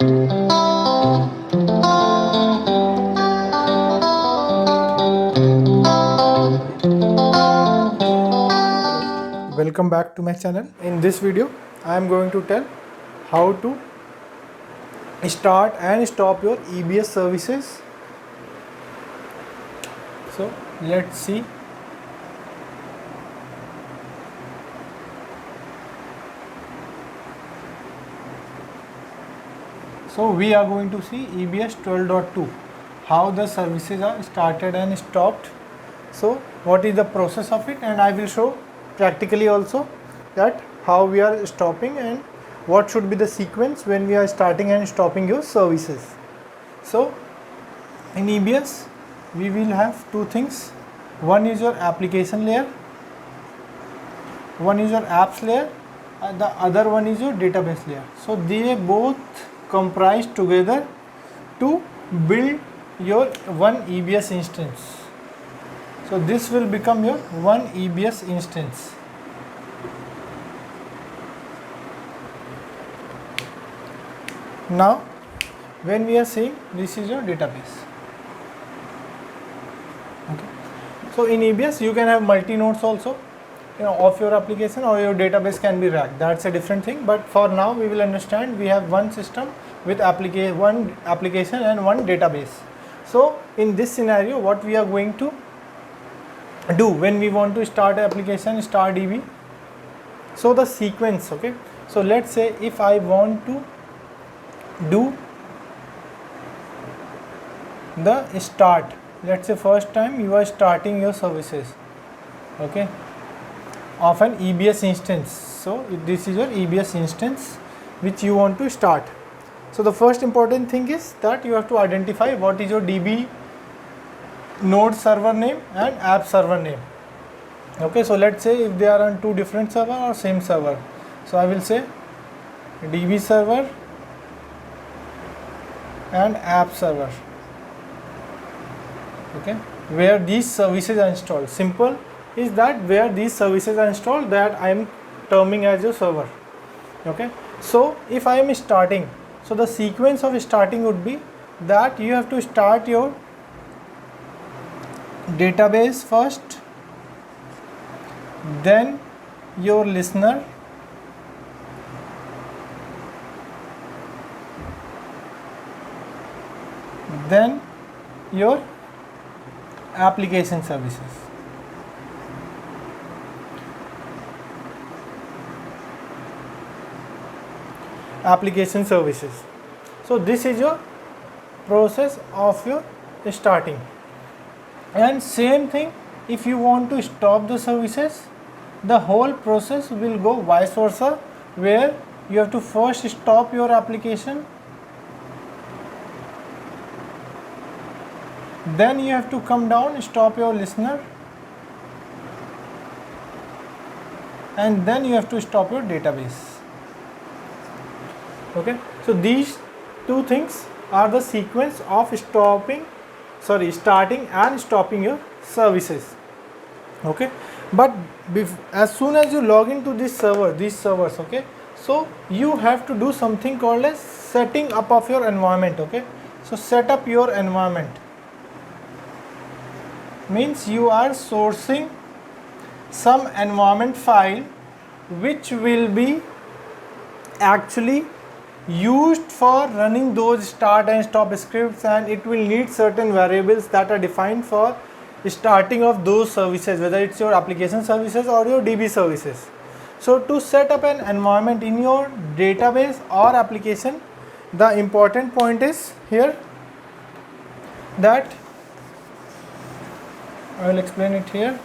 Welcome back to my channel. In this video I am going to tell how to start and stop your EBS services. So let's see. So we are going to see EBS 12.2, how the services are started and stopped. So what is the process of it, and I will show practically also that how we are stopping and what should be the sequence when we are starting and stopping your services. So in EBS we will have two things. One is your application layer, one is your apps layer, and the other one is your database layer. So they both comprise together to build your one EBS instance. So this will become your one EBS instance. Now when we are saying this is your database, okay. So in EBS you can have multi nodes also, of your application, or your database can be racked. That's a different thing, but for now we will understand we have one system with one application and one database. So in this scenario what we are going to do when we want to start an application, start DB. So the sequence, okay. So let's say if I want to do the start, let's say first time you are starting your services, okay, of an EBS instance. So this is your EBS instance which you want to start. So the first important thing is that you have to identify what is your DB node server name and app server name, okay. So let's say if they are on two different server or same server, so I will say DB server and app server, okay, where these services are installed. Simple is that where these services are installed, that I am terming as your server, okay. So if I am starting, so the sequence of starting would be that you have to start your database first, then your listener, then your application services. Application services. So this is your process of your starting. And same thing, if you want to stop the services, the whole process will go vice versa, where you have to first stop your application, then you have to come down, stop your listener, and then you have to stop your database, okay. So these two things are the sequence of starting and stopping your services, okay. But as soon as you log into these servers, okay, so you have to do something called as setting up of your environment, okay. So set up your environment means you are sourcing some environment file which will be actually used for running those start and stop scripts, and it will need certain variables that are defined for starting of those services, whether it's your application services or your DB services. So to set up an environment in your database or application, the important point is here that I will explain it here.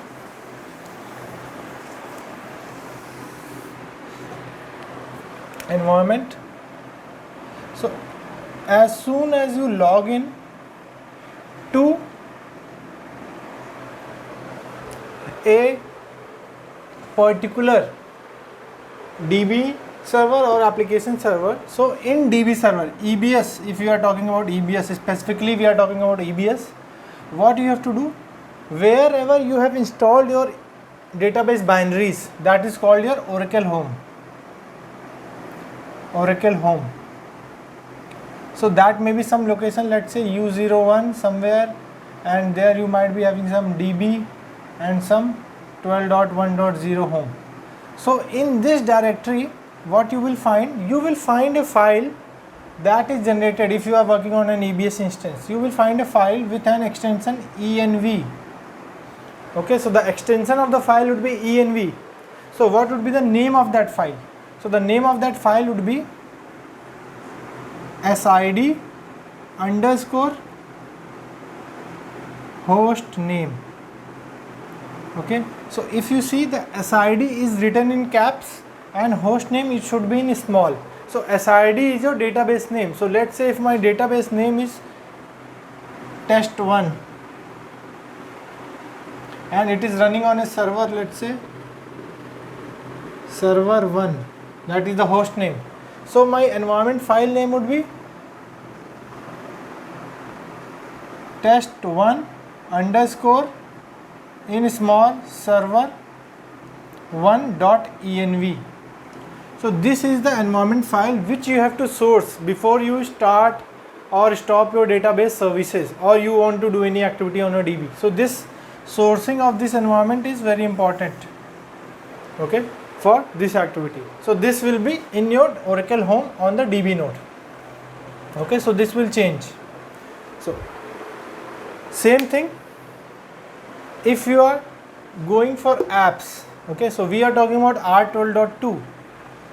Environment. So as soon as you log in to a particular DB server or application server, so in DB server, EBS, if you are talking about EBS, specifically we are talking about EBS, what you have to do, wherever you have installed your database binaries, that is called your Oracle Home. So that may be some location, let's say U01 somewhere, and there you might be having some DB and some 12.1.0 home. So in this directory, what you will find a file that is generated. If you are working on an EBS instance, you will find a file with an extension env. Okay, so the extension of the file would be env. So what would be the name of that file? So the name of that file would be sid underscore host name. Okay, so if you see, the SID is written in caps and host name it should be in small. So SID is your database name. So let's say if my database name is test1 and it is running on a server, let's say server 1, that is the host name. So my environment file name would be test1 underscore in small server 1.env. So this is the environment file which you have to source before you start or stop your database services, or you want to do any activity on your DB. So this sourcing of this environment is very important, okay, for this activity. So this will be in your Oracle home on the DB node. Okay, so this will change. So same thing if you are going for apps. Okay, so we are talking about R12.2.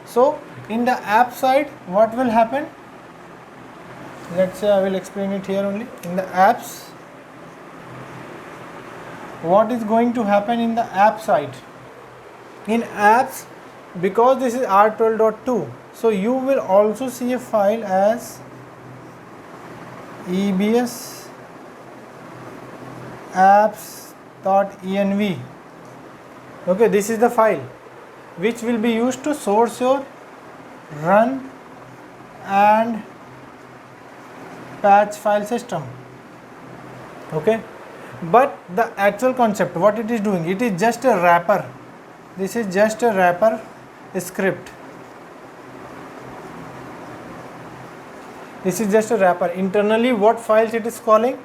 So in the app side, what will happen? Let's say I will explain it here only. In the apps, what is going to happen in the app side? In apps, because this is R12.2, so you will also see a file as EBS apps.env. Okay, this is the file which will be used to source your run and patch file system. Okay, but the actual concept, what it is doing, it is just a wrapper. This is just a wrapper script. This is just a wrapper. Internally, what files it is calling?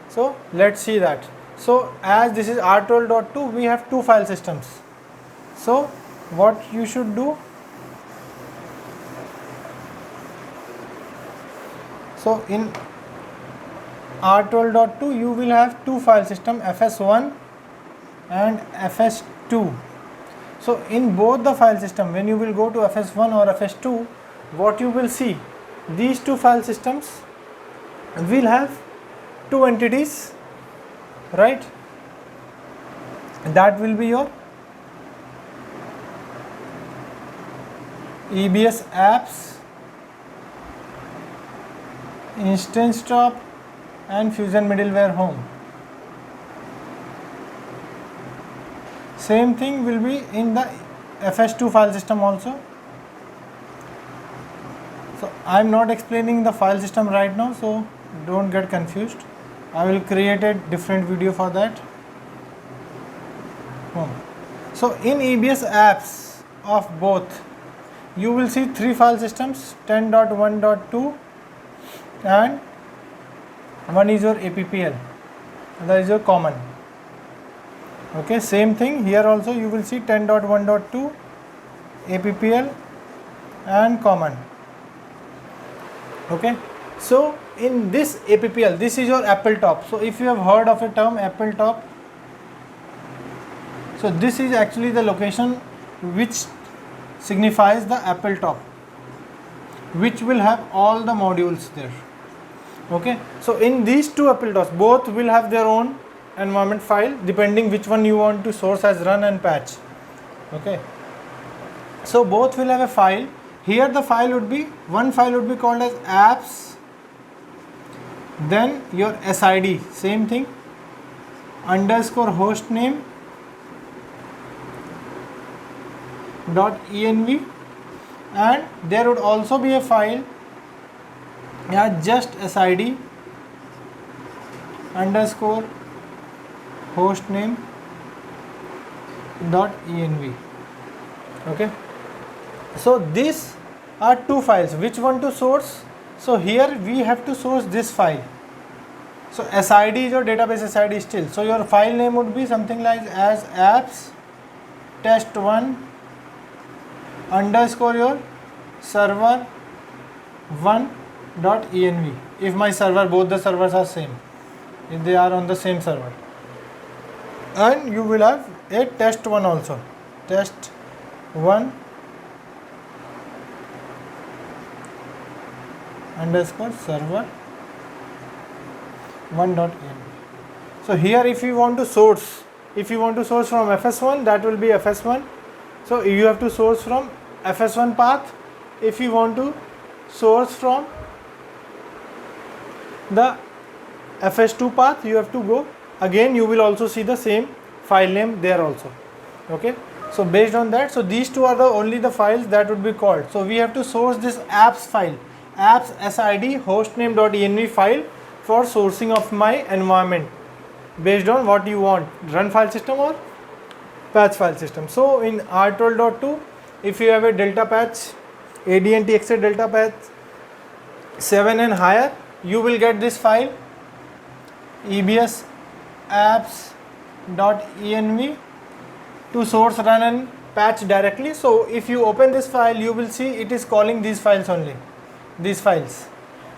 So let's see that. So as this is R12.2, we have two file systems. So what you should do? So in R12.2, you will have two file system, FS1 and FS2. So in both the file system, when you will go to FS1 or FS2, what you will see, these two file systems will have two entities, right? That will be your EBS apps, instance top and Fusion middleware home. Same thing will be in the FS2 file system also. So I am not explaining the file system right now, so don't get confused. I will create a different video for that. So in EBS apps of both, you will see three file systems, 10.1.2 and one is your APPL, that is your common. Okay, same thing here also you will see 10.1.2, APPL and common. Okay, so in this APPL, this is your Apple top. So if you have heard of a term Apple top, so this is actually the location which signifies the Apple top, which will have all the modules there. Okay, so in these two Apple tops, both will have their own environment file depending which one you want to source as run and patch. Okay, so both will have a file. Here the file would be, one file would be called as apps, then your SID, same thing, underscore host name .env, and there would also be a file, yeah, just SID underscore host name .env. Okay, so these are two files. Which one to source? So here we have to source this file. So SID is your database SID still. So your file name would be something like as apps test1 underscore your server 1.env. If my server, both the servers are same, if they are on the same server, and you will have a test1 also, test1 underscore server 1.env. So here if you want to source, if you want to source from fs1, that will be fs1. So you have to source from fs1 path. If you want to source from the fs2 path, you have to go again, you will also see the same file name there also. Okay, so based on that, so these two are the only the files that would be called. So we have to source this apps file, apps sid hostname.env file for sourcing of my environment based on what you want, run file system or patch file system. So in R12.2, if you have a delta patch, ADNTXA delta patch 7 and higher, you will get this file EBS apps.env to source, run and patch directly. So if you open this file, you will see it is calling these files only, these files.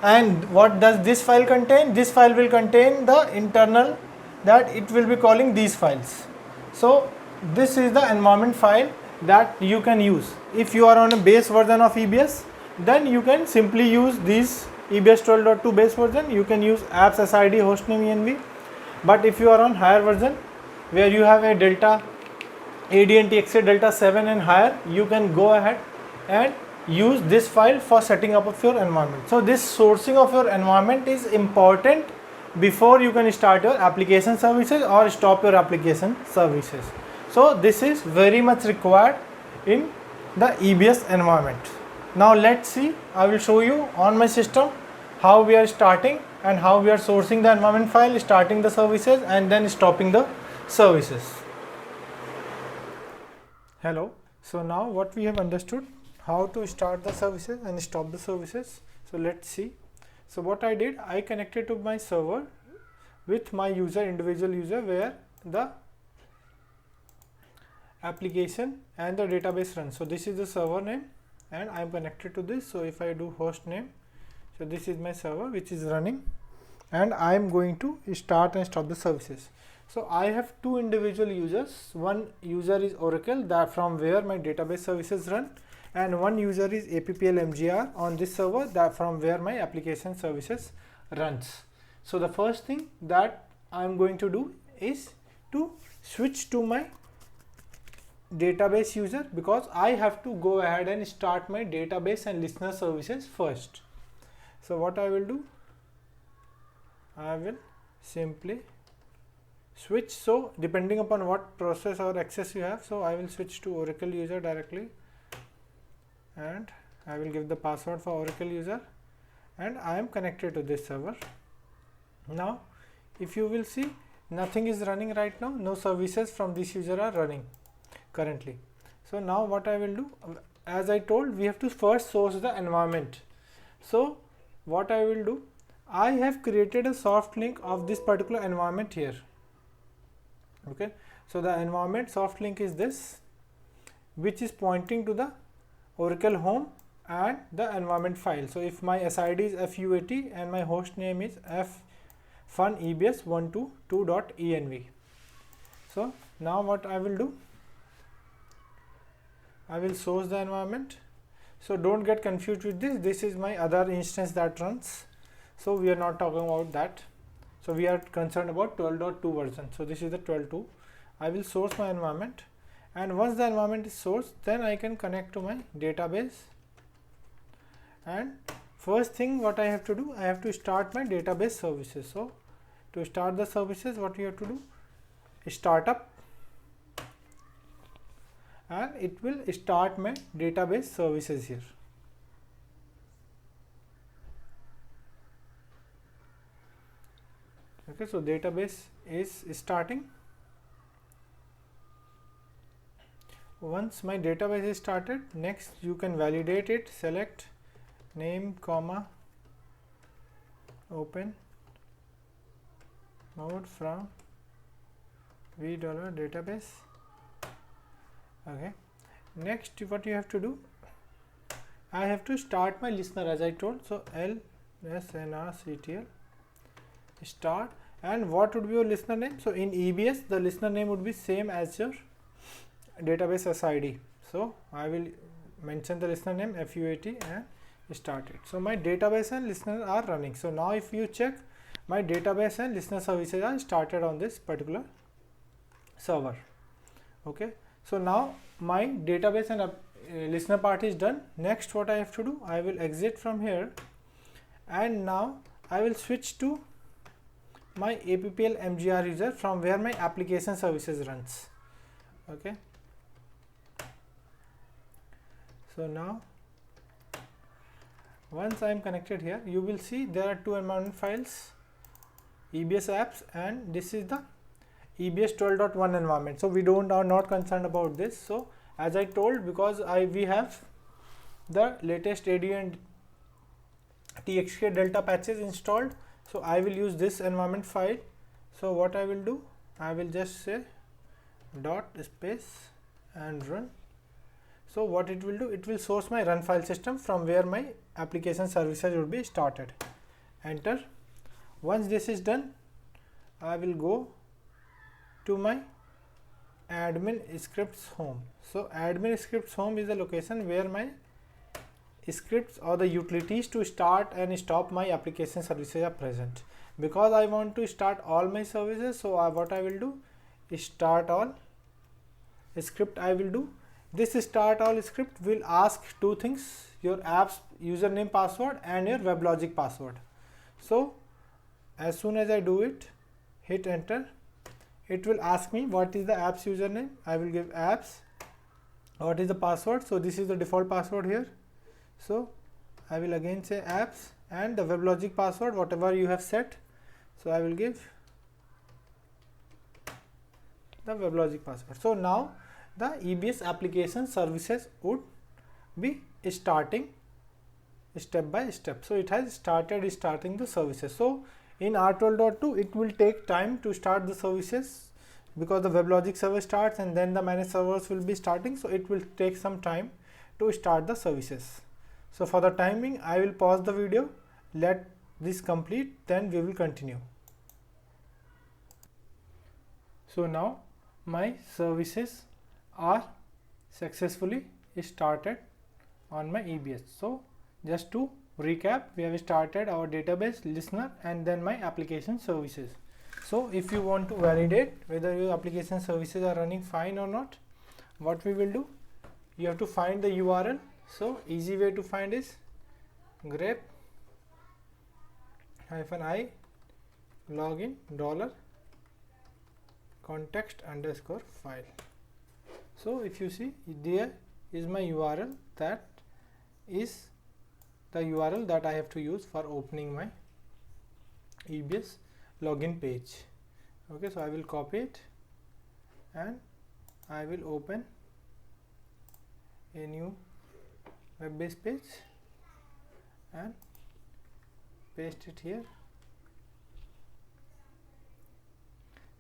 And what does this file contain? This file will contain the internal, that it will be calling these files. So this is the environment file that you can use. If you are on a base version of EBS, then you can simply use these EBS 12.2 base version, you can use apps sid hostname env. But if you are on higher version where you have a delta ADNTXA delta 7 and higher, you can go ahead and use this file for setting up of your environment. So this sourcing of your environment is important before you can start your application services or stop your application services. So this is very much required in the EBS environment. Now let's see, I will show you on my system how we are starting and how we are sourcing the environment file, starting the services and then stopping the services. Hello, so now what we have understood, how to start the services and stop the services. So let's see. So what I did, I connected to my server with my user, individual user, where the application and the database runs. So this is the server name and I am connected to this. So if I do host name, so this is my server which is running and I am going to start and stop the services. So I have two individual users. One user is Oracle, that from where my database services run, and one user is APPL MGR on this server, that from where my application services runs. So the first thing that I am going to do is to switch to my database user, because I have to go ahead and start my database and listener services first. So what I will do, I will simply switch. So depending upon what process or access you have, so I will switch to Oracle user directly and I will give the password for Oracle user and I am connected to this server. Now if you will see, nothing is running right now, no services from this user are running currently. So now what I will do, as I told, we have to first source the environment. So what I will do, I have created a soft link of this particular environment here. Okay, so the environment soft link is this, which is pointing to the Oracle home and the environment file. So if my SID is FUAT and my host name is funebs122.env. So now what I will do, I will source the environment. So don't get confused with this, this is my other instance that runs. So we are not talking about that. So we are concerned about 12.2 version. So this is the 12.2. I will source my environment, and once the environment is sourced, then I can connect to my database. And first thing what I have to do, I have to start my database services. So to start the services, what you have to do, start up, and it will start my database services here. Okay, so database is starting. Once my database is started, next you can validate it, select name, comma, open mode from v $database. Okay, next what you have to do, I have to start my listener as I told. So lsnrctl start, and what would be your listener name? So in EBS the listener name would be same as your database SID. So I will mention the listener name FUAT and start it. So my database and listener are running. So now if you check, my database and listener services are started on this particular server. Okay, so now my database and listener part is done. Next what I have to do, I will exit from here, and now I will switch to my APPL MGR user from where my application services runs. Okay, so now once I am connected here, you will see there are two environment files, EBS apps, and this is the EBS 12.1 environment. So we are not concerned about this. So as I told, because we have the latest AD and TXK Delta patches installed, so I will use this environment file. So what I will do, I will just say dot space and run. So what it will do, it will source my run file system from where my application services will be started. Enter. Once this is done, I will go to my admin scripts home. So admin scripts home is the location where my scripts or the utilities to start and stop my application services are present. Because I want to start all my services, so what I will do is start all script. I will do this start all script will ask two things: your app's username password and your WebLogic password. So as soon as I do it, hit enter, it will ask me what is the app's username. I will give apps. What is the password? So this is the default password here. So I will again say apps, and the WebLogic password whatever you have set. So I will give the WebLogic password. So now the EBS application services would be starting step by step. So it has starting the services. So in R12.2 it will take time to start the services, because the WebLogic server starts and then the managed servers will be starting. So it will take some time to start the services. So for the timing, I will pause the video, let this complete, then we will continue. So now my services are successfully started on my EBS. So just to recap, we have started our database, listener, and then my application services. So if you want to validate whether your application services are running fine or not, what we will do, you have to find the URL. So easy way to find is grep -i login $context_file. So if you see, there is my URL, that is the URL that I have to use for opening my EBS login page. Okay, so I will copy it and I will open a new web-based page and paste it here.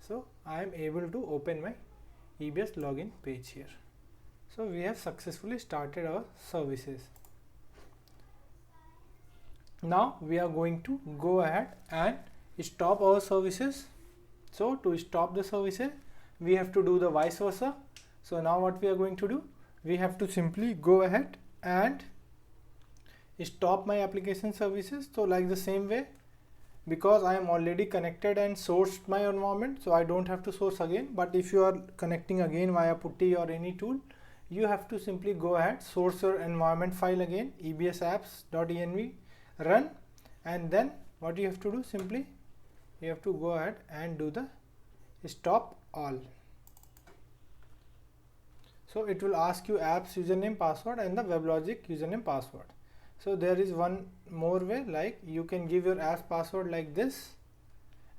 So I am able to open my EBS login page here. So we have successfully started our services. Now we are going to go ahead and stop our services. So to stop the services, we have to do the vice versa. So now what we are going to do, we have to simply go ahead and stop my application services. So like the same way, because I am already connected and sourced my environment, so I don't have to source again. But if you are connecting again via PuTTY or any tool, you have to simply go ahead, source your environment file again, ebsapps.env, run, and then what you have to do, simply you have to go ahead and do the stop all. So it will ask you apps username password and the WebLogic username password. So there is one more way, like you can give your apps password like this,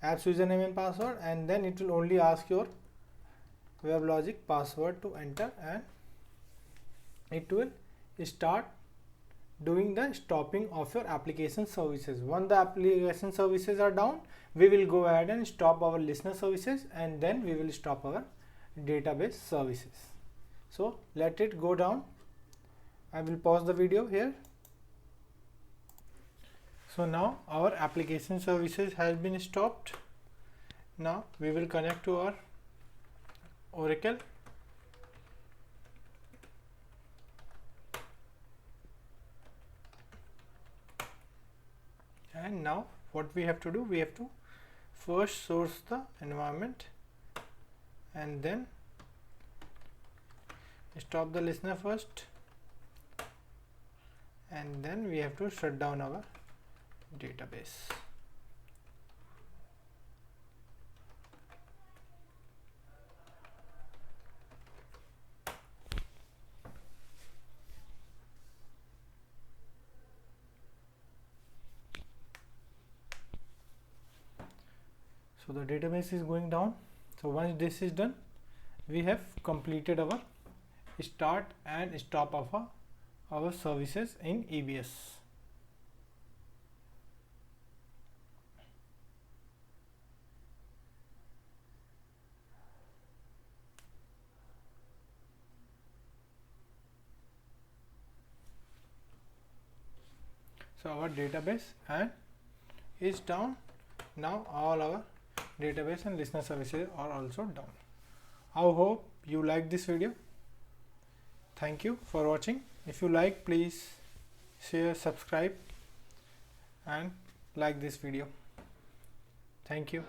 apps username and password, and then it will only ask your WebLogic password to enter, and it will start doing the stopping of your application services. Once the application services are down, we will go ahead and stop our listener services, and then we will stop our database services. So let it go down. I will pause the video here. So now our application services has been stopped. Now we will connect to our Oracle. And now what we have to do, we have to first source the environment and then stop the listener first, and then we have to shut down our database. So the database is going down. So once this is done, we have completed our start and stop of our services in EBS. So our database and is down. Now all our database and listener services are also down. I hope you like this video. Thank you for watching. If you like, please share, subscribe and like this video. Thank you.